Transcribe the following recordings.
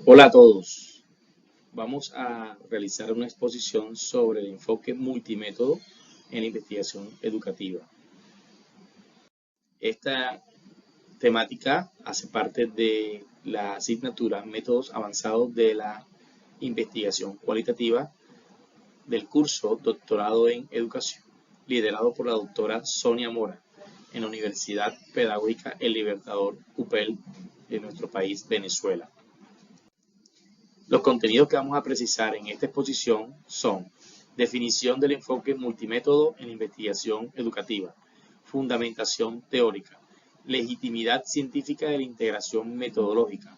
Hola a todos. Vamos a realizar una exposición sobre el enfoque multimétodo en la investigación educativa. Esta temática hace parte de la asignatura Métodos Avanzados de la Investigación Cualitativa del curso Doctorado en Educación, liderado por la doctora Sonia Mora en la Universidad Pedagógica El Libertador, UPEL, de nuestro país, Venezuela. Los contenidos que vamos a precisar en esta exposición son: definición del enfoque multimétodo en la investigación educativa, fundamentación teórica, legitimidad científica de la integración metodológica,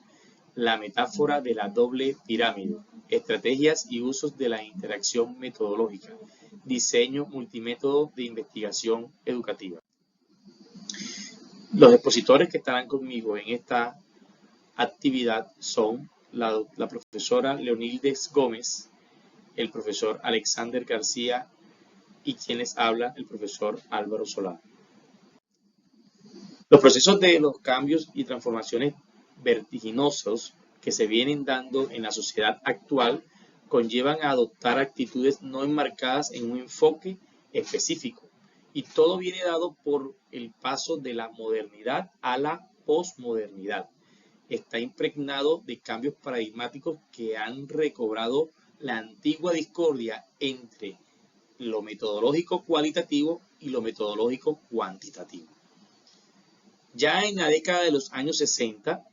la metáfora de la doble pirámide, estrategias y usos de la interacción metodológica, diseño multimétodo de investigación educativa. Los expositores que estarán conmigo en esta actividad son la profesora Leonildes Gómez, el profesor Alexander García y quien les habla, el profesor Álvaro Solá. Los procesos de los cambios y transformaciones vertiginosos que se vienen dando en la sociedad actual conllevan a adoptar actitudes no enmarcadas en un enfoque específico, y todo viene dado por el paso de la modernidad a la posmodernidad. Está impregnado de cambios paradigmáticos que han recobrado la antigua discordia entre lo metodológico cualitativo y lo metodológico cuantitativo. Ya en la década de los años 60,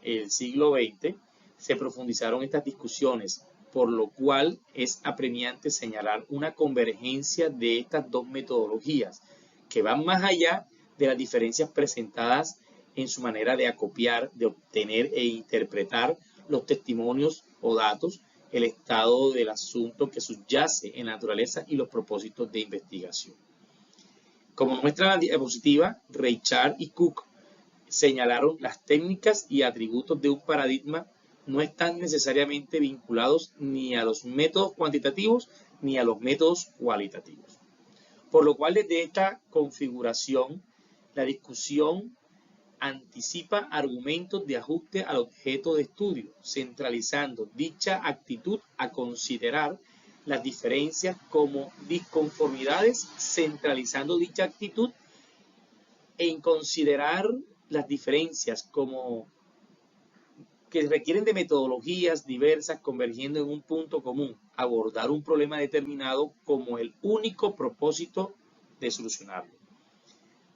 el siglo XX, se profundizaron estas discusiones, por lo cual es apremiante señalar una convergencia de estas dos metodologías, que van más allá de las diferencias presentadas en su manera de acopiar, de obtener e interpretar los testimonios o datos, el estado del asunto que subyace en la naturaleza y los propósitos de investigación. Como muestra la diapositiva, Reichard y Cook señalaron las técnicas y atributos de un paradigma no están necesariamente vinculados ni a los métodos cuantitativos ni a los métodos cualitativos. Por lo cual, desde esta configuración, la discusión anticipa argumentos de ajuste al objeto de estudio, centralizando dicha actitud a considerar las diferencias como disconformidades, centralizando dicha actitud en considerar las diferencias como que requieren de metodologías diversas convergiendo en un punto común, abordar un problema determinado como el único propósito de solucionarlo.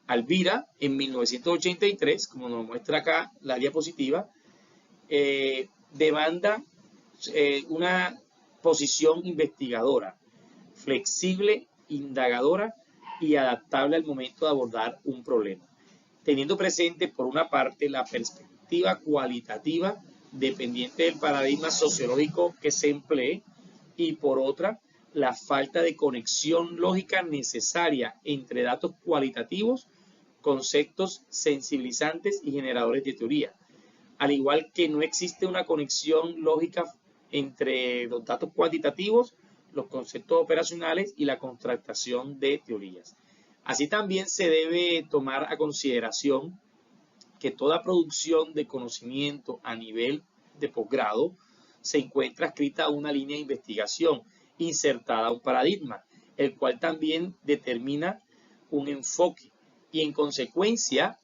Alvira, en 1983, como nos muestra acá la diapositiva, demanda una posición investigadora, flexible, indagadora y adaptable al momento de abordar un problema, teniendo presente, por una parte, la perspectiva cualitativa dependiente del paradigma sociológico que se emplee, y por otra, la falta de conexión lógica necesaria entre datos cualitativos, conceptos sensibilizantes y generadores de teoría, al igual que no existe una conexión lógica entre los datos cuantitativos, los conceptos operacionales y la contrastación de teorías. Así también se debe tomar a consideración que toda producción de conocimiento a nivel de posgrado se encuentra escrita a una línea de investigación insertada a un paradigma, el cual también determina un enfoque y, en consecuencia,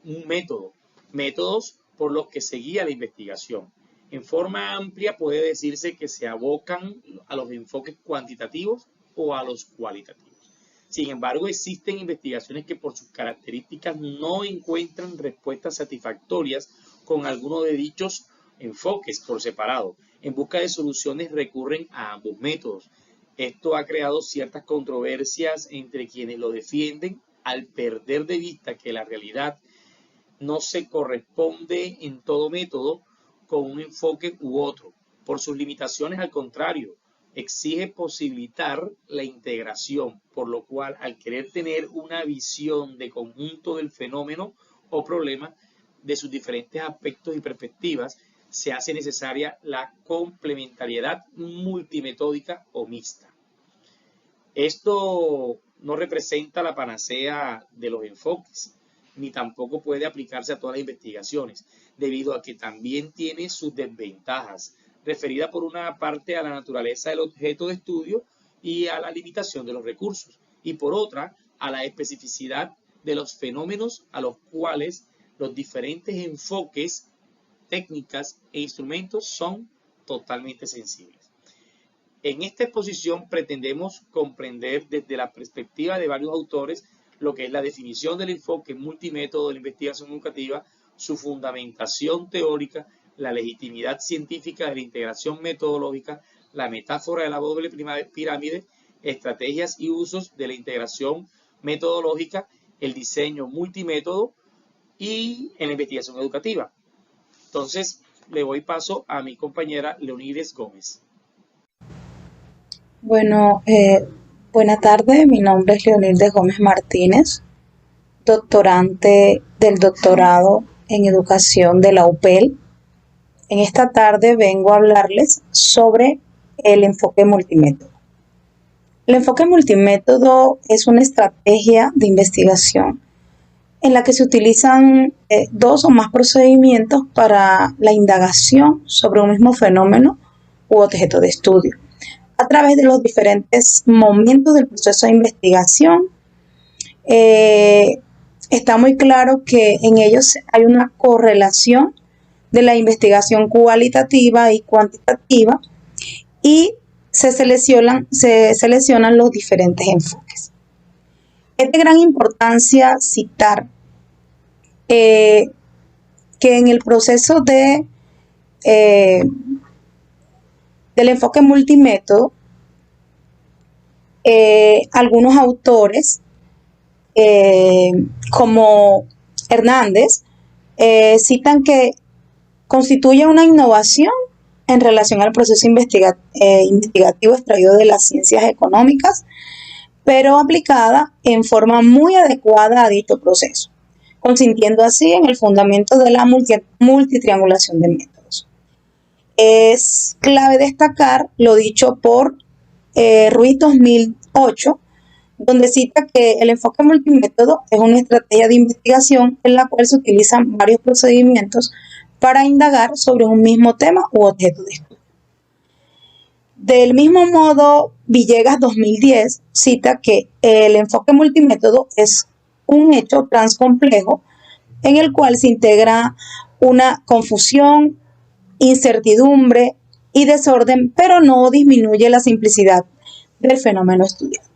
un método, métodos por los que se guía la investigación. En forma amplia puede decirse que se abocan a los enfoques cuantitativos o a los cualitativos. Sin embargo, existen investigaciones que por sus características no encuentran respuestas satisfactorias con alguno de dichos enfoques por separado. En busca de soluciones recurren a ambos métodos. Esto ha creado ciertas controversias entre quienes lo defienden, al perder de vista que la realidad no se corresponde en todo método con un enfoque u otro. Por sus limitaciones, al contrario, exige posibilitar la integración, por lo cual, al querer tener una visión de conjunto del fenómeno o problema, de sus diferentes aspectos y perspectivas, se hace necesaria la complementariedad multimetódica o mixta. Esto no representa la panacea de los enfoques, ni tampoco puede aplicarse a todas las investigaciones, debido a que también tiene sus desventajas, referida por una parte a la naturaleza del objeto de estudio y a la limitación de los recursos, y por otra a la especificidad de los fenómenos a los cuales los diferentes enfoques, técnicas e instrumentos son totalmente sensibles. En esta exposición pretendemos comprender desde la perspectiva de varios autores lo que es la definición del enfoque multimétodo de la investigación educativa, su fundamentación teórica, la legitimidad científica de la integración metodológica, la metáfora de la doble pirámide, estrategias y usos de la integración metodológica, el diseño multimétodo y en la investigación educativa. Entonces, le doy paso a mi compañera Leonides Gómez. Bueno, buena tarde, mi nombre es Leonides Gómez Martínez, doctorante del doctorado en educación de la UPEL. En esta tarde vengo a hablarles sobre el enfoque multimétodo. El enfoque multimétodo es una estrategia de investigación en la que se utilizan dos o más procedimientos para la indagación sobre un mismo fenómeno u objeto de estudio, a través de los diferentes momentos del proceso de investigación. Está muy claro que en ellos hay una correlación de la investigación cualitativa y cuantitativa y se seleccionan los diferentes enfoques. Es de gran importancia citar que en el proceso del enfoque multimétodo, algunos autores, como Hernández, citan que constituye una innovación en relación al proceso investigativo extraído de las ciencias económicas, pero aplicada en forma muy adecuada a dicho proceso, consintiendo así en el fundamento de la multitriangulación de métodos. Es clave destacar lo dicho por Ruiz 2008, donde cita que el enfoque multimétodo es una estrategia de investigación en la cual se utilizan varios procedimientos para indagar sobre un mismo tema u objeto de estudio. Del mismo modo, Villegas 2010 cita que el enfoque multimétodo es un hecho transcomplejo en el cual se integra una confusión, incertidumbre y desorden, pero no disminuye la simplicidad del fenómeno estudiado.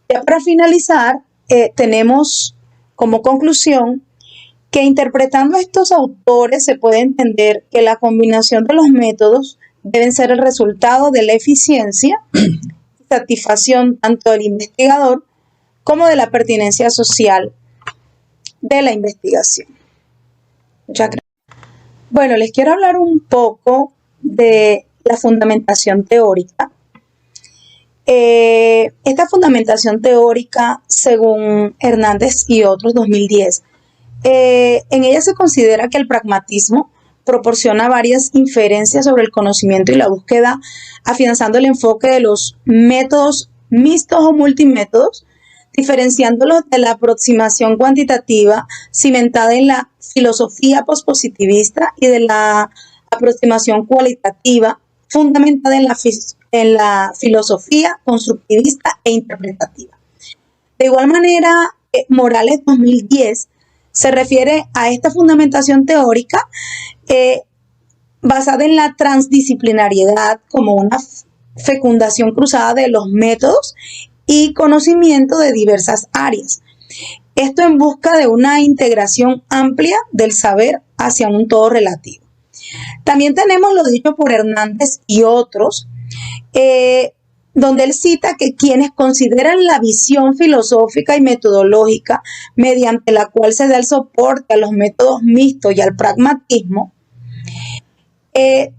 Ya para finalizar, tenemos como conclusión que interpretando a estos autores se puede entender que la combinación de los métodos deben ser el resultado de la eficiencia y satisfacción tanto del investigador como de la pertinencia social de la investigación. Muchas gracias. Bueno, les quiero hablar un poco de la fundamentación teórica. Esta fundamentación teórica, según Hernández y otros, 2010, en ella se considera que el pragmatismo proporciona varias inferencias sobre el conocimiento y la búsqueda, afianzando el enfoque de los métodos mixtos o multimétodos, diferenciándolos de la aproximación cuantitativa cimentada en la filosofía pospositivista y de la aproximación cualitativa fundamentada en la filosofía constructivista e interpretativa. De igual manera, Morales 2010 se refiere a esta fundamentación teórica basada en la transdisciplinariedad como una fecundación cruzada de los métodos y conocimiento de diversas áreas. Esto en busca de una integración amplia del saber hacia un todo relativo. También tenemos lo dicho por Hernández y otros, donde él cita que quienes consideran la visión filosófica y metodológica mediante la cual se da el soporte a los métodos mixtos y al pragmatismo,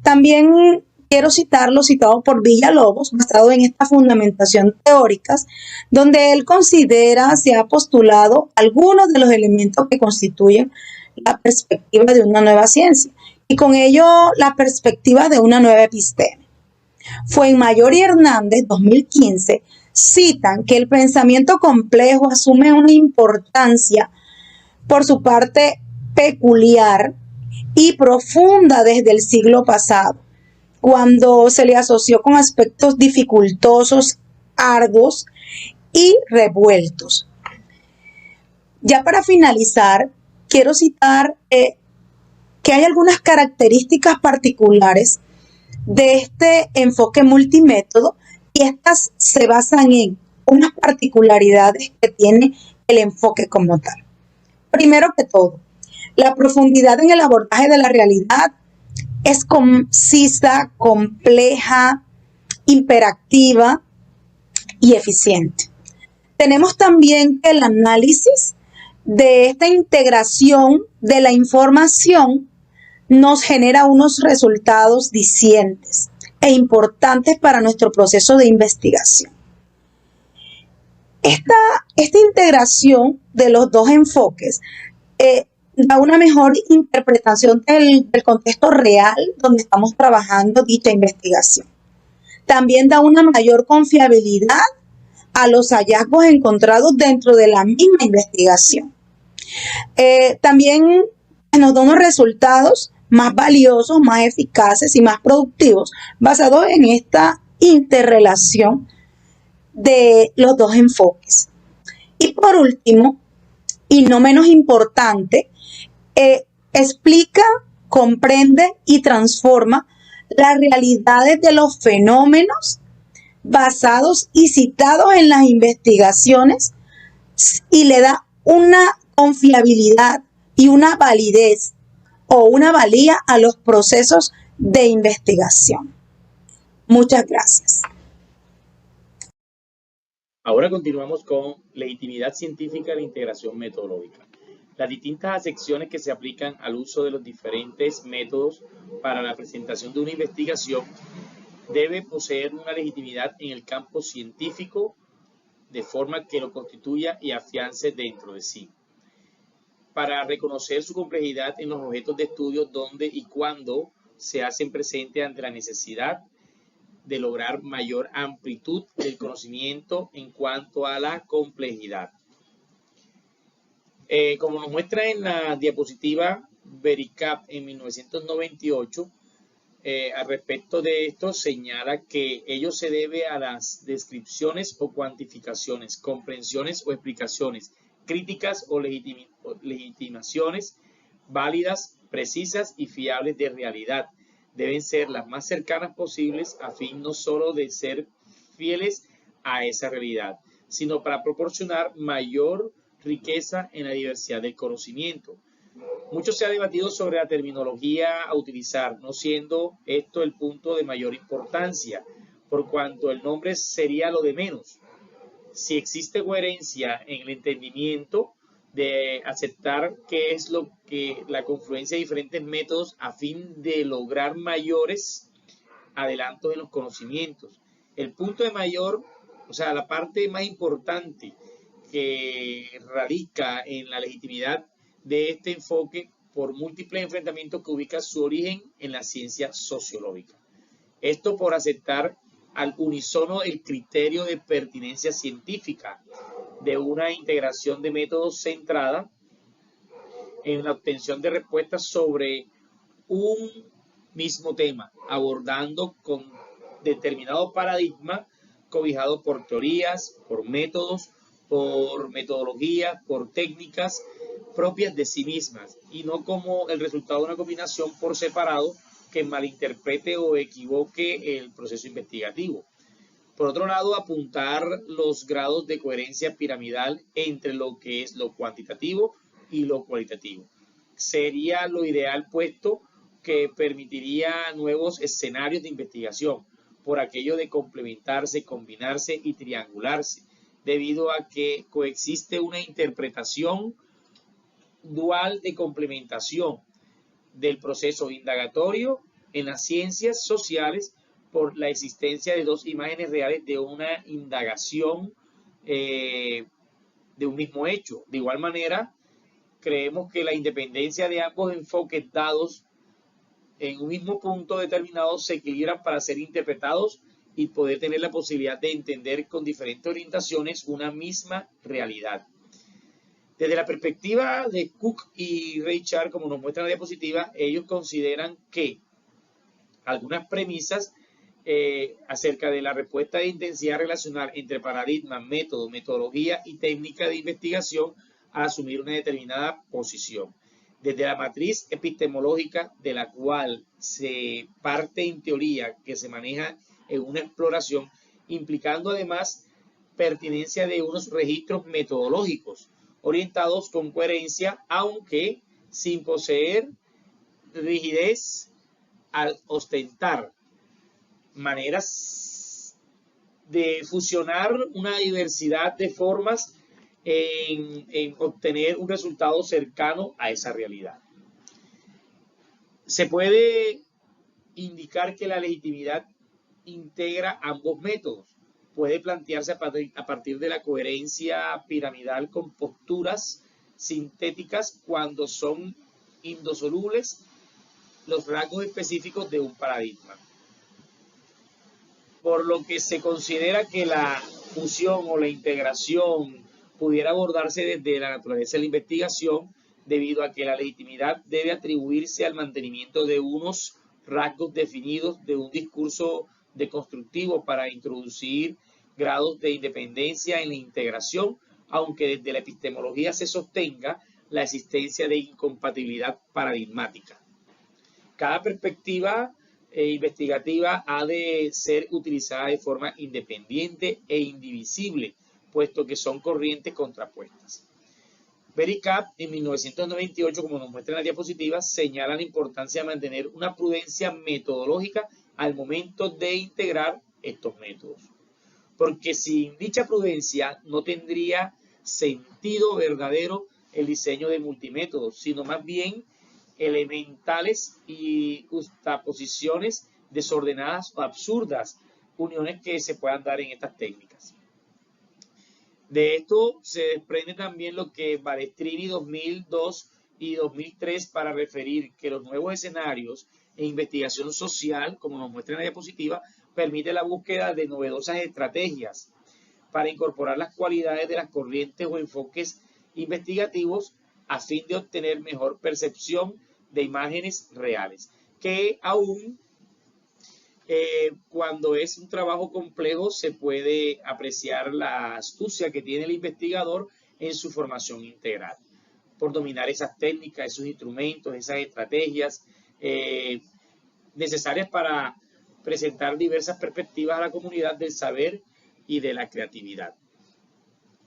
también quiero citar lo citado por Villalobos, basado en esta fundamentación teóricas, donde él considera, se ha postulado algunos de los elementos que constituyen la perspectiva de una nueva ciencia y con ello la perspectiva de una nueva episteme. Fuenmayor y Hernández, 2015, citan que el pensamiento complejo asume una importancia por su parte peculiar y profunda desde el siglo pasado, cuando se le asoció con aspectos dificultosos, arduos y revueltos. Ya para finalizar, quiero citar que hay algunas características particulares de este enfoque multimétodo y estas se basan en unas particularidades que tiene el enfoque como tal. Primero que todo, la profundidad en el abordaje de la realidad es concisa, compleja, hiperactiva y eficiente. Tenemos también que el análisis de esta integración de la información nos genera unos resultados dicientes e importantes para nuestro proceso de investigación. Esta integración de los dos enfoques da una mejor interpretación del contexto real donde estamos trabajando dicha investigación. También da una mayor confiabilidad a los hallazgos encontrados dentro de la misma investigación. También nos da unos resultados más valiosos, más eficaces y más productivos basados en esta interrelación de los dos enfoques. Y por último, y no menos importante, explica, comprende y transforma las realidades de los fenómenos basados y citados en las investigaciones y le da una confiabilidad y una validez o una valía a los procesos de investigación. Muchas gracias. Ahora continuamos con legitimidad científica de la integración metodológica. Las distintas acepciones que se aplican al uso de los diferentes métodos para la presentación de una investigación debe poseer una legitimidad en el campo científico de forma que lo constituya y afiance dentro de sí. Para reconocer su complejidad en los objetos de estudio donde y cuándo se hacen presente ante la necesidad de lograr mayor amplitud del conocimiento en cuanto a la complejidad. Como nos muestra en la diapositiva Vericap en 1998, al respecto de esto señala que ello se debe a las descripciones o cuantificaciones, comprensiones o explicaciones, críticas o legitimaciones válidas, precisas y fiables de realidad. Deben ser las más cercanas posibles a fin no solo de ser fieles a esa realidad, sino para proporcionar mayor riqueza en la diversidad del conocimiento. Mucho se ha debatido sobre la terminología a utilizar, no siendo esto el punto de mayor importancia, por cuanto el nombre sería lo de menos. Si existe coherencia en el entendimiento de aceptar qué es lo que la confluencia de diferentes métodos a fin de lograr mayores adelantos en los conocimientos. El punto de mayor, o sea, la parte más importante que radica en la legitimidad de este enfoque por múltiples enfrentamientos que ubica su origen en la ciencia sociológica. Esto por aceptar al unísono el criterio de pertinencia científica de una integración de métodos centrada en la obtención de respuestas sobre un mismo tema, abordando con determinado paradigma cobijado por teorías, por métodos, por metodologías, por técnicas propias de sí mismas y no como el resultado de una combinación por separado que malinterprete o equivoque el proceso investigativo. Por otro lado, apuntar los grados de coherencia piramidal entre lo que es lo cuantitativo y lo cualitativo. Sería lo ideal, puesto que permitiría nuevos escenarios de investigación, por aquello de complementarse, combinarse y triangularse, debido a que coexiste una interpretación dual de complementación del proceso indagatorio en las ciencias sociales por la existencia de dos imágenes reales de una indagación de un mismo hecho. De igual manera, creemos que la independencia de ambos enfoques dados en un mismo punto determinado se equilibran para ser interpretados y poder tener la posibilidad de entender con diferentes orientaciones una misma realidad. Desde la perspectiva de Cook y Reichard, como nos muestra la diapositiva, ellos consideran que algunas premisas acerca de la respuesta de intensidad relacional entre paradigma, método, metodología y técnica de investigación a asumir una determinada posición. Desde la matriz epistemológica de la cual se parte en teoría que se maneja en una exploración, implicando además pertinencia de unos registros metodológicos orientados con coherencia, aunque sin poseer rigidez al ostentar maneras de fusionar una diversidad de formas en obtener un resultado cercano a esa realidad. Se puede indicar que la legitimidad integra ambos métodos. Puede plantearse a partir de la coherencia piramidal con posturas sintéticas cuando son indisolubles los rasgos específicos de un paradigma. Por lo que se considera que la fusión o la integración pudiera abordarse desde la naturaleza de la investigación, debido a que la legitimidad debe atribuirse al mantenimiento de unos rasgos definidos de un discurso deconstructivo para introducir grados de independencia en la integración, aunque desde la epistemología se sostenga la existencia de incompatibilidad paradigmática. Cada perspectiva investigativa ha de ser utilizada de forma independiente e indivisible, puesto que son corrientes contrapuestas. Bericap, en 1998, como nos muestra en la diapositiva, señala la importancia de mantener una prudencia metodológica al momento de integrar estos métodos. Porque sin dicha prudencia no tendría sentido verdadero el diseño de multimétodos, sino más bien elementales y justaposiciones desordenadas o absurdas, uniones que se puedan dar en estas técnicas. De esto se desprende también lo que Balestrini 2002 y 2003 para referir que los nuevos escenarios en investigación social, como nos muestra en la diapositiva, permite la búsqueda de novedosas estrategias para incorporar las cualidades de las corrientes o enfoques investigativos a fin de obtener mejor percepción de imágenes reales, que aún cuando es un trabajo complejo se puede apreciar la astucia que tiene el investigador en su formación integral, por dominar esas técnicas, esos instrumentos, esas estrategias necesarias para presentar diversas perspectivas a la comunidad del saber y de la creatividad.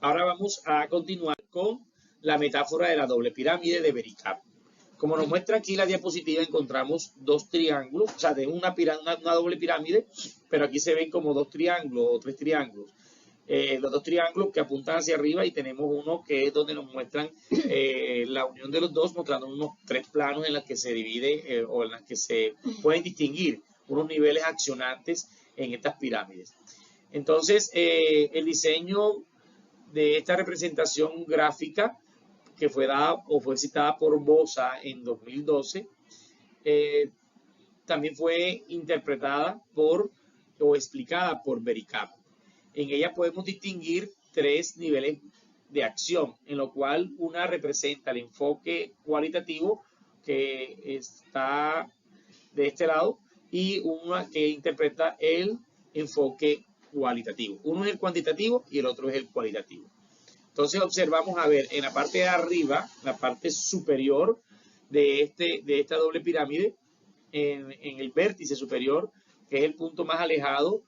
Ahora vamos a continuar con la metáfora de la doble pirámide de Bericap. Como nos muestra aquí la diapositiva, encontramos dos triángulos, o sea, de una doble pirámide, pero aquí se ven como dos triángulos o tres triángulos. Los dos triángulos que apuntan hacia arriba y tenemos uno que es donde nos muestran la unión de los dos, mostrando unos tres planos en los que se divide o en los que se pueden distinguir unos niveles accionantes en estas pirámides. Entonces, el diseño de esta representación gráfica que fue dada o fue citada por Bosa en 2012, también fue interpretada por o explicada por Bericap. En ella podemos distinguir tres niveles de acción, en lo cual una representa el enfoque cualitativo que está de este lado y una que interpreta el enfoque cualitativo. Uno es el cuantitativo y el otro es el cualitativo. Entonces observamos, a ver, en la parte de arriba, la parte superior de esta doble pirámide, en el vértice superior, que es el punto más alejado,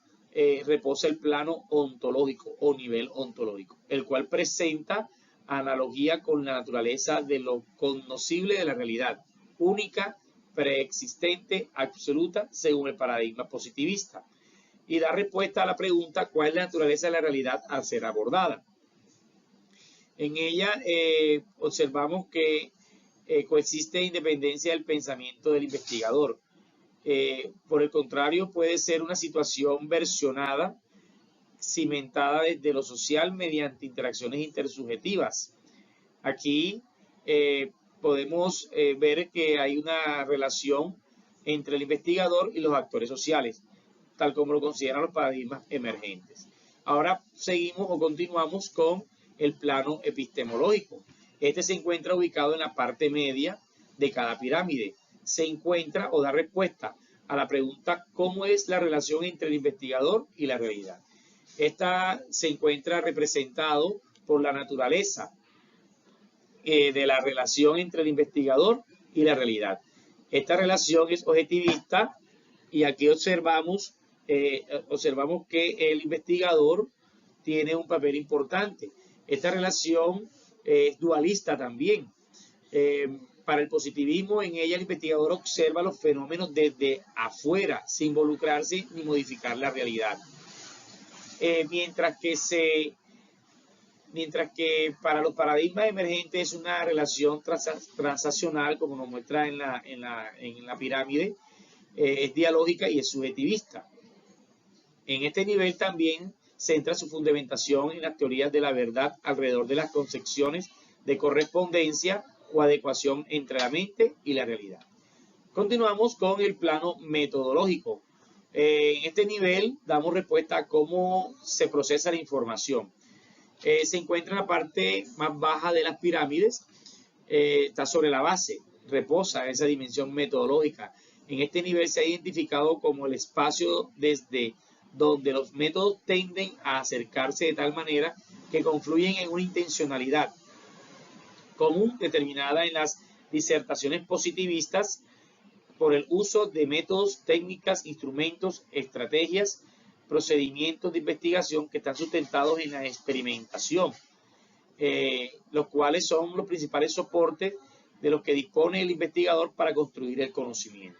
reposa el plano ontológico o nivel ontológico, el cual presenta analogía con la naturaleza de lo cognoscible de la realidad, única, preexistente, absoluta, según el paradigma positivista, y da respuesta a la pregunta ¿cuál es la naturaleza de la realidad al ser abordada? En ella observamos que coexiste independencia del pensamiento del investigador. Por el contrario, puede ser una situación versionada, cimentada desde lo social mediante interacciones intersubjetivas. Aquí podemos ver que hay una relación entre el investigador y los actores sociales, tal como lo consideran los paradigmas emergentes. Ahora seguimos o continuamos con el plano epistemológico. Este se encuentra ubicado en la parte media de cada pirámide. Se encuentra o da respuesta a la pregunta ¿cómo es la relación entre el investigador y la realidad? Esta se encuentra representado por la naturaleza de la relación entre el investigador y la realidad. Esta relación es objetivista y aquí observamos que el investigador tiene un papel importante. Esta relación es dualista también. Para el positivismo, en ella el investigador observa los fenómenos desde afuera, sin involucrarse ni modificar la realidad. Mientras que para los paradigmas emergentes es una relación transaccional, como nos muestra en la pirámide, es dialógica y es subjetivista. En este nivel también centra su fundamentación en las teorías de la verdad alrededor de las concepciones de correspondencia o adecuación entre la mente y la realidad. Continuamos con el plano metodológico. En este nivel damos respuesta a cómo se procesa la información. Se encuentra en la parte más baja de las pirámides, está sobre la base, reposa esa dimensión metodológica. En este nivel se ha identificado como el espacio desde donde los métodos tienden a acercarse de tal manera que confluyen en una intencionalidad común determinada en las disertaciones positivistas por el uso de métodos, técnicas, instrumentos, estrategias, procedimientos de investigación que están sustentados en la experimentación, los cuales son los principales soportes de los que dispone el investigador para construir el conocimiento.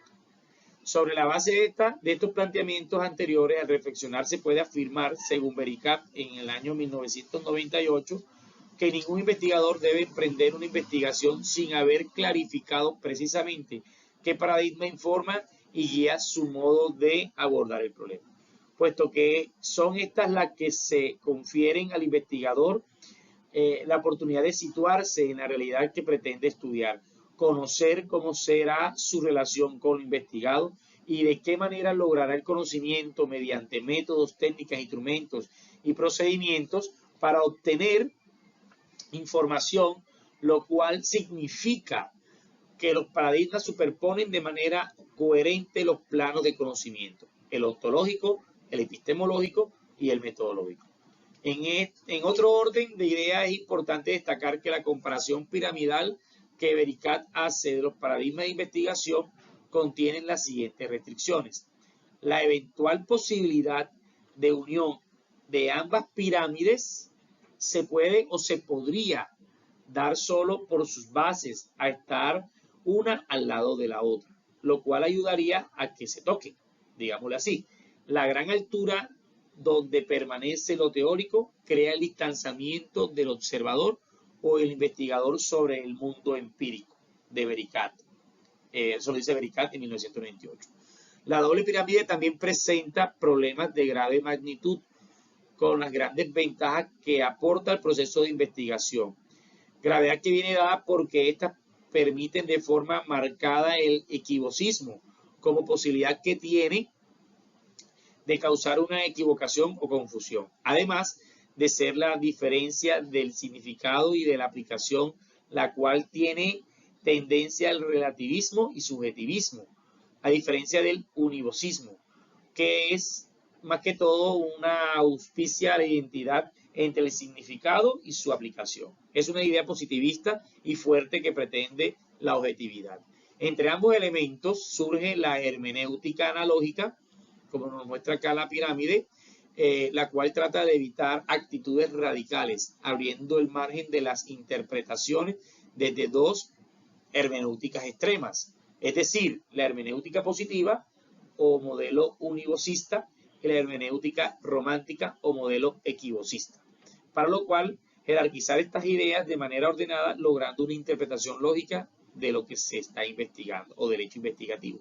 Sobre la base de estos planteamientos anteriores, al reflexionar se puede afirmar, según Bericat en el año 1998, que ningún investigador debe emprender una investigación sin haber clarificado precisamente qué paradigma informa y guía su modo de abordar el problema, puesto que son estas las que se confieren al investigador la oportunidad de situarse en la realidad que pretende estudiar, conocer cómo será su relación con lo investigado y de qué manera logrará el conocimiento mediante métodos, técnicas, instrumentos y procedimientos para obtener información, lo cual significa que los paradigmas superponen de manera coherente los planos de conocimiento, el ontológico, el epistemológico y el metodológico. En otro orden de ideas es importante destacar que la comparación piramidal que Bericat hace de los paradigmas de investigación contienen las siguientes restricciones. La eventual posibilidad de unión de ambas pirámides se puede o se podría dar solo por sus bases a estar una al lado de la otra, lo cual ayudaría a que se toquen, digámoslo así. La gran altura donde permanece lo teórico crea el distanciamiento del observador o el investigador sobre el mundo empírico de Bericat. Eso lo dice Bericat en 1998. La doble pirámide también presenta problemas de grave magnitud con las grandes ventajas que aporta el proceso de investigación. Gravedad que viene dada porque estas permiten de forma marcada el equivocismo como posibilidad que tiene de causar una equivocación o confusión, además de ser la diferencia del significado y de la aplicación, la cual tiene tendencia al relativismo y subjetivismo, a diferencia del univocismo, que es más que todo una auspicia a la identidad entre el significado y su aplicación. Es una idea positivista y fuerte que pretende la objetividad. Entre ambos elementos surge la hermenéutica analógica, como nos muestra acá la pirámide, la cual trata de evitar actitudes radicales, abriendo el margen de las interpretaciones desde dos hermenéuticas extremas, es decir, la hermenéutica positiva o modelo univocista y la hermenéutica romántica o modelo equivocista, para lo cual jerarquizar estas ideas de manera ordenada, logrando una interpretación lógica de lo que se está investigando o del hecho investigativo.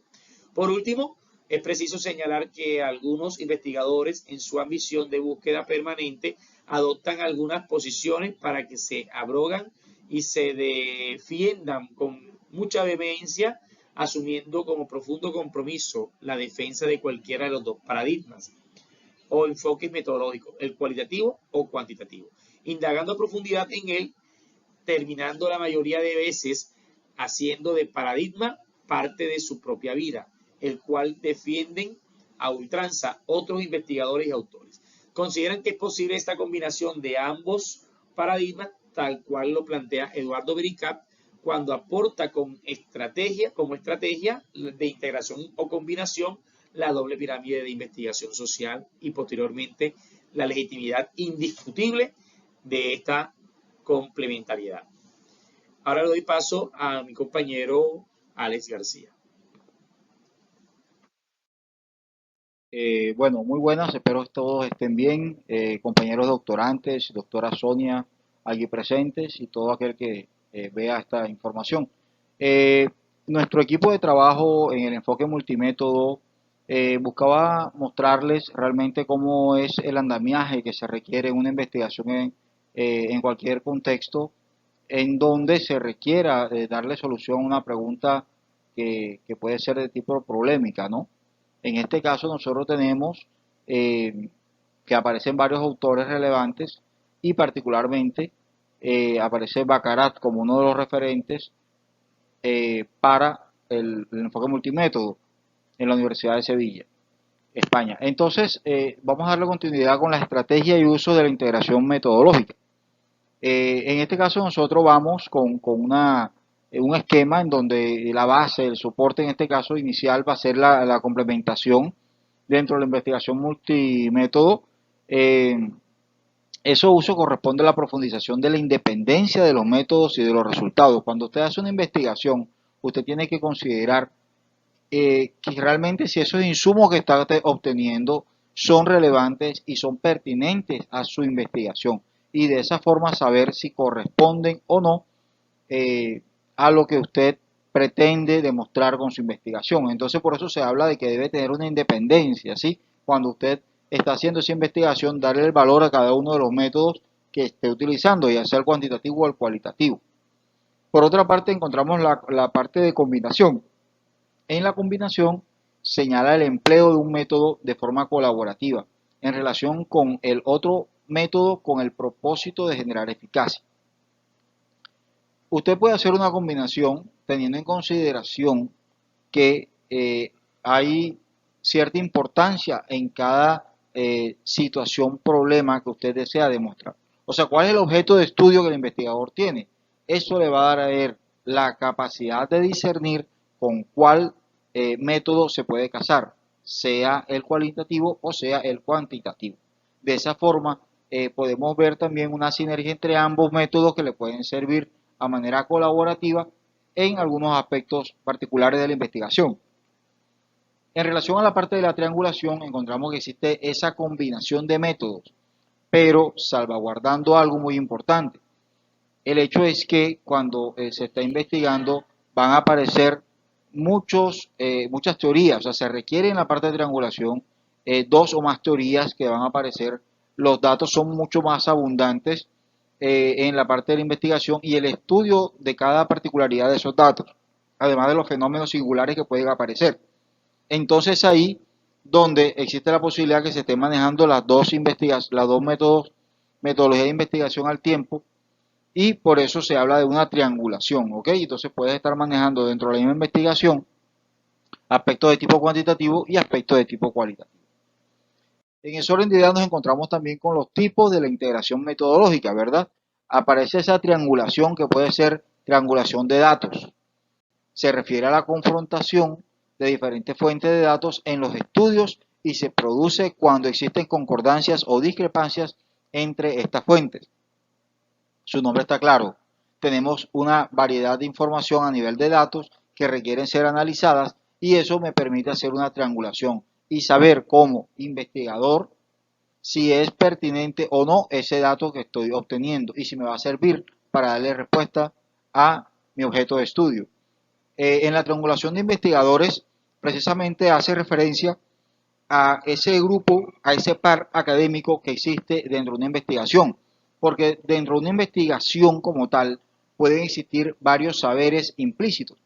Por último, es preciso señalar que algunos investigadores, en su ambición de búsqueda permanente, adoptan algunas posiciones para que se abrogan y se defiendan con mucha vehemencia, asumiendo como profundo compromiso la defensa de cualquiera de los dos paradigmas o enfoques metodológicos, el cualitativo o cuantitativo, indagando a profundidad en el terminando la mayoría de veces haciendo de paradigma parte de su propia vida, el cual defienden a ultranza otros investigadores y autores. Consideran que es posible esta combinación de ambos paradigmas, tal cual lo plantea Eduardo Bericat, cuando aporta como estrategia de integración o combinación la doble pirámide de investigación social y posteriormente la legitimidad indiscutible de esta complementariedad. Ahora le doy paso a mi compañero Alex García. Bueno, muy buenas, espero que todos estén bien, compañeros doctorantes, doctora Sonia, allí presentes y todo aquel que vea esta información. Nuestro equipo de trabajo en el enfoque multimétodo buscaba mostrarles realmente cómo es el andamiaje que se requiere en una investigación en cualquier contexto en donde se requiera darle solución a una pregunta que puede ser de tipo problemática, ¿no? En este caso nosotros tenemos que aparecen varios autores relevantes y particularmente aparece Baccarat como uno de los referentes para el enfoque multimétodo en la Universidad de Sevilla, España. Entonces vamos a darle continuidad con la estrategia y uso de la integración metodológica. En este caso nosotros vamos con un esquema en donde la base, el soporte en este caso inicial va a ser la complementación dentro de la investigación multimétodo. Eso uso corresponde a la profundización de la independencia de los métodos y de los resultados. Cuando usted hace una investigación, usted tiene que considerar que realmente si esos insumos que está obteniendo son relevantes y son pertinentes a su investigación y de esa forma saber si corresponden o no a lo que usted pretende demostrar con su investigación. Entonces por eso se habla de que debe tener una independencia, ¿sí? Cuando usted está haciendo esa investigación, darle el valor a cada uno de los métodos que esté utilizando, ya sea el cuantitativo o el cualitativo. Por otra parte encontramos la parte de combinación. En la combinación señala el empleo de un método de forma colaborativa en relación con el otro método con el propósito de generar eficacia. Usted puede hacer una combinación teniendo en consideración que hay cierta importancia en cada situación, problema que usted desea demostrar. O sea, ¿cuál es el objeto de estudio que el investigador tiene? Eso le va a dar a él la capacidad de discernir con cuál método se puede casar, sea el cualitativo o sea el cuantitativo. De esa forma podemos ver también una sinergia entre ambos métodos que le pueden servir a manera colaborativa en algunos aspectos particulares de la investigación. En relación a la parte de la triangulación, encontramos que existe esa combinación de métodos, pero salvaguardando algo muy importante. El hecho es que cuando se está investigando van a aparecer muchas teorías, o sea, se requiere en la parte de triangulación dos o más teorías que van a aparecer. Los datos son mucho más abundantes en la parte de la investigación y el estudio de cada particularidad de esos datos, además de los fenómenos singulares que pueden aparecer. Entonces ahí donde existe la posibilidad que se esté manejando las dos metodologías de investigación al tiempo, y por eso se habla de una triangulación, ¿ok? Entonces puedes estar manejando dentro de la misma investigación aspectos de tipo cuantitativo y aspectos de tipo cualitativo. En ese orden de ideas nos encontramos también con los tipos de la integración metodológica, ¿verdad? Aparece esa triangulación que puede ser triangulación de datos. Se refiere a la confrontación de diferentes fuentes de datos en los estudios y se produce cuando existen concordancias o discrepancias entre estas fuentes. Su nombre está claro. Tenemos una variedad de información a nivel de datos que requieren ser analizadas y eso me permite hacer una triangulación y saber como investigador si es pertinente o no ese dato que estoy obteniendo y si me va a servir para darle respuesta a mi objeto de estudio. En la triangulación de investigadores precisamente hace referencia a ese grupo, a ese par académico que existe dentro de una investigación, porque dentro de una investigación como tal pueden existir varios saberes implícitos.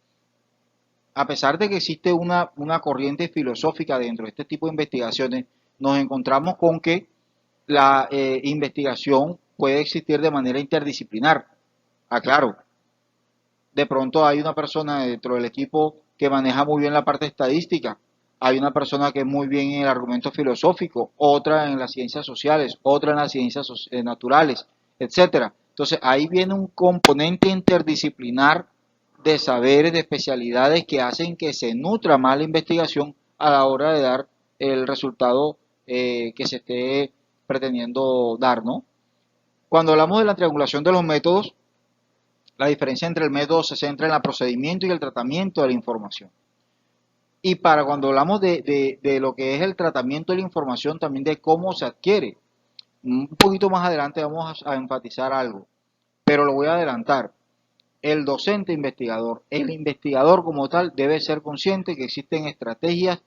A pesar de que existe una corriente filosófica dentro de este tipo de investigaciones, nos encontramos con que la investigación puede existir de manera interdisciplinar. Aclaro, de pronto hay una persona dentro del equipo que maneja muy bien la parte estadística, hay una persona que es muy bien en el argumento filosófico, otra en las ciencias sociales, otra en las ciencias naturales, etcétera. Entonces ahí viene un componente interdisciplinar de saberes, de especialidades que hacen que se nutra más la investigación a la hora de dar el resultado que se esté pretendiendo dar, ¿no? Cuando hablamos de la triangulación de los métodos, la diferencia entre el método se centra en el procedimiento y el tratamiento de la información. Y para cuando hablamos de lo que es el tratamiento de la información, también de cómo se adquiere. Un poquito más adelante vamos a enfatizar algo, pero lo voy a adelantar. El docente investigador, el investigador como tal, debe ser consciente que existen estrategias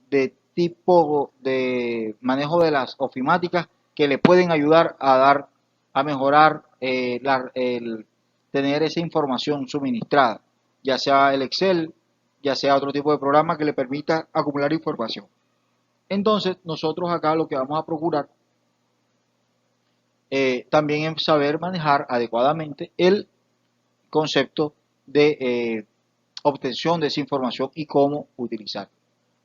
de tipo de manejo de las ofimáticas que le pueden ayudar a mejorar el tener esa información suministrada, ya sea el Excel, ya sea otro tipo de programa que le permita acumular información. Entonces, nosotros acá lo que vamos a procurar también es saber manejar adecuadamente el concepto de obtención de esa información y cómo utilizar.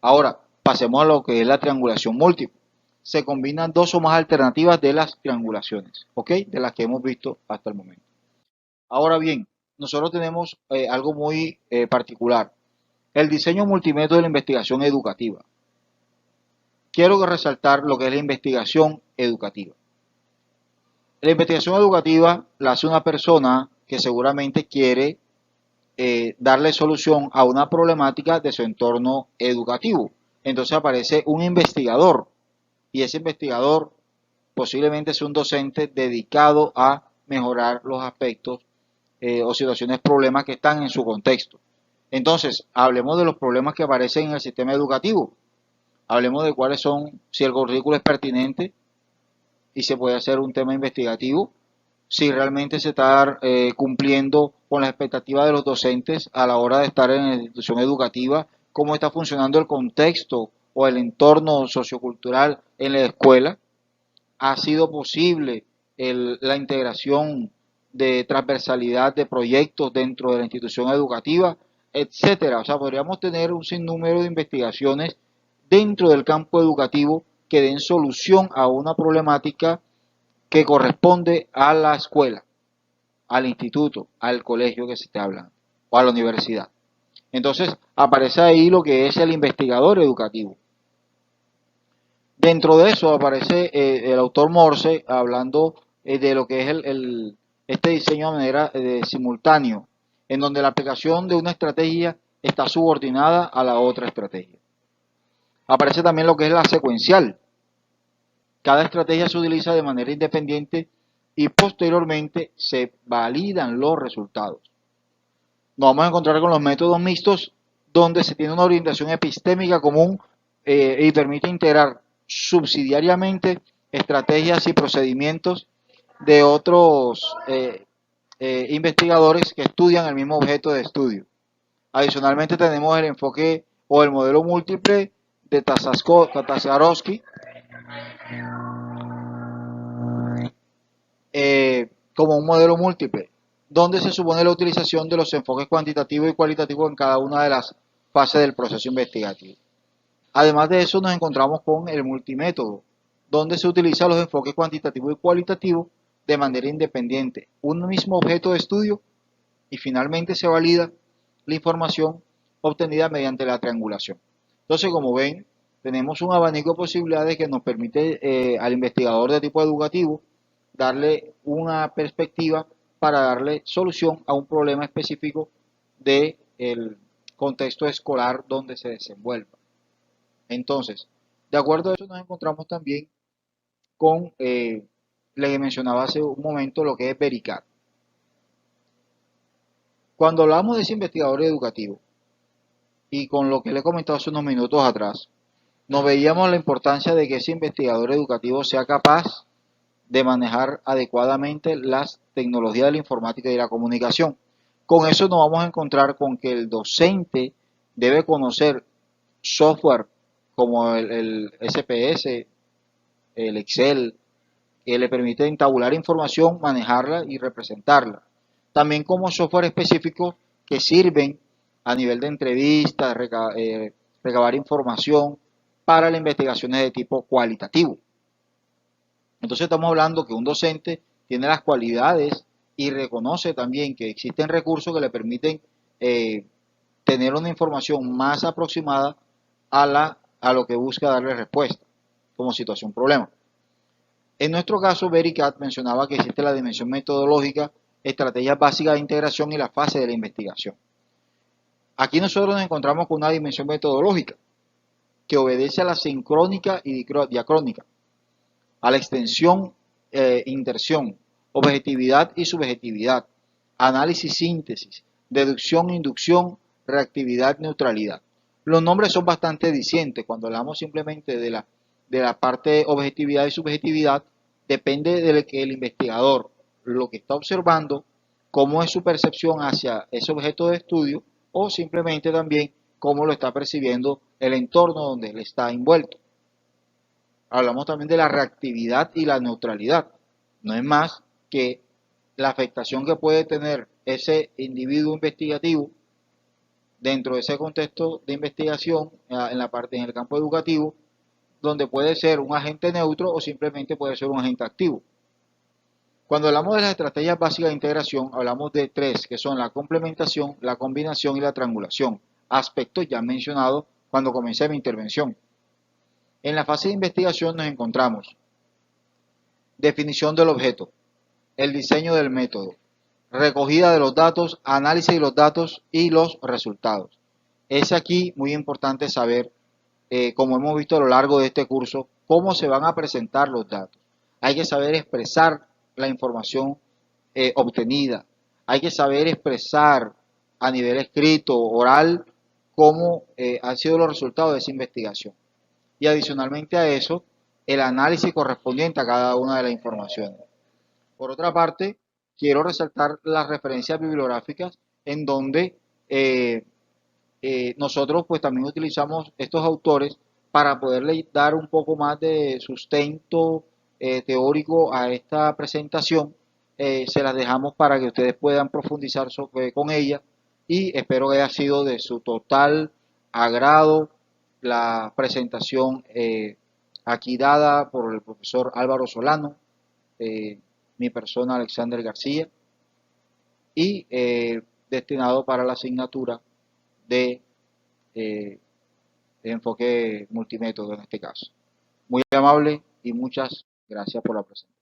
Ahora, pasemos a lo que es la triangulación múltiple. Se combinan dos o más alternativas de las triangulaciones, ¿ok? De las que hemos visto hasta el momento. Ahora bien, nosotros tenemos algo muy particular. El diseño multimétodo de la investigación educativa. Quiero resaltar lo que es la investigación educativa. La investigación educativa la hace una persona que seguramente quiere darle solución a una problemática de su entorno educativo. Entonces aparece un investigador y ese investigador posiblemente es un docente dedicado a mejorar los aspectos o situaciones, problemas que están en su contexto. Entonces, hablemos de los problemas que aparecen en el sistema educativo. Hablemos de cuáles son, si el currículo es pertinente y se puede hacer un tema investigativo, si realmente se está cumpliendo con las expectativas de los docentes a la hora de estar en la institución educativa, cómo está funcionando el contexto o el entorno sociocultural en la escuela. ¿Ha sido posible la integración de transversalidad de proyectos dentro de la institución educativa, etcétera? O sea, podríamos tener un sinnúmero de investigaciones dentro del campo educativo que den solución a una problemática que corresponde a la escuela, al instituto, al colegio que se esté hablando, o a la universidad. Entonces, aparece ahí lo que es el investigador educativo. Dentro de eso aparece el autor Morse hablando de lo que es este diseño de manera simultáneo, en donde la aplicación de una estrategia está subordinada a la otra estrategia. Aparece también lo que es la secuencial. Cada estrategia se utiliza de manera independiente y posteriormente se validan los resultados. Nos vamos a encontrar con los métodos mixtos, donde se tiene una orientación epistémica común y permite integrar subsidiariamente estrategias y procedimientos de otros investigadores que estudian el mismo objeto de estudio. Adicionalmente tenemos el enfoque o el modelo múltiple de Tasarowski, como un modelo múltiple, donde se supone la utilización de los enfoques cuantitativos y cualitativos en cada una de las fases del proceso investigativo. Además de eso, nos encontramos con el multimétodo, donde se utilizan los enfoques cuantitativos y cualitativos de manera independiente, un mismo objeto de estudio, y finalmente se valida la información obtenida mediante la triangulación. Entonces, como ven, tenemos un abanico de posibilidades que nos permite al investigador de tipo educativo darle una perspectiva para darle solución a un problema específico del contexto escolar donde se desenvuelva. Entonces, de acuerdo a eso nos encontramos también con, le mencionaba hace un momento, lo que es VERICAD. Cuando hablamos de ese investigador educativo, y con lo que le he comentado hace unos minutos atrás, nos veíamos la importancia de que ese investigador educativo sea capaz de manejar adecuadamente las tecnologías de la informática y de la comunicación. Con eso nos vamos a encontrar con que el docente debe conocer software como el SPS, el Excel, que le permite tabular información, manejarla y representarla. también como software específicos que sirven a nivel de entrevistas, recabar información para las investigaciones de tipo cualitativo. Entonces estamos hablando que un docente tiene las cualidades y reconoce también que existen recursos que le permiten tener una información más aproximada a lo que busca darle respuesta, como situación-problema. En nuestro caso, Vericat mencionaba que existe la dimensión metodológica, estrategias básicas de integración y la fase de la investigación. Aquí nosotros nos encontramos con una dimensión metodológica que obedece a la sincrónica y diacrónica, a la extensión, inserción, objetividad y subjetividad, análisis, síntesis, deducción, inducción, reactividad, neutralidad. Los nombres son bastante dicientes. Cuando hablamos simplemente de la parte objetividad y subjetividad, depende de que el investigador lo que está observando, cómo es su percepción hacia ese objeto de estudio, o simplemente también cómo lo está percibiendo el entorno donde él está envuelto. Hablamos también de la reactividad y la neutralidad. No es más que la afectación que puede tener ese individuo investigativo dentro de ese contexto de investigación en el campo educativo, donde puede ser un agente neutro o simplemente puede ser un agente activo. Cuando hablamos de las estrategias básicas de integración, hablamos de tres, que son la complementación, la combinación y la triangulación, aspectos ya mencionados cuando comencé mi intervención. En la fase de investigación nos encontramos definición del objeto, el diseño del método, recogida de los datos, análisis de los datos y los resultados. Es aquí muy importante saber, como hemos visto a lo largo de este curso, cómo se van a presentar los datos. Hay que saber expresar la información obtenida. Hay que saber expresar a nivel escrito, oral, cómo han sido los resultados de esa investigación. Y adicionalmente a eso, el análisis correspondiente a cada una de las informaciones. Por otra parte, quiero resaltar las referencias bibliográficas en donde nosotros pues también utilizamos estos autores para poderle dar un poco más de sustento teórico a esta presentación. Se las dejamos para que ustedes puedan profundizar con ella y espero que haya sido de su total agrado la presentación aquí dada por el profesor Álvaro Solano, mi persona Alexander García, y destinado para la asignatura de enfoque multimétodo en este caso. Muy amable y muchas gracias por la presentación.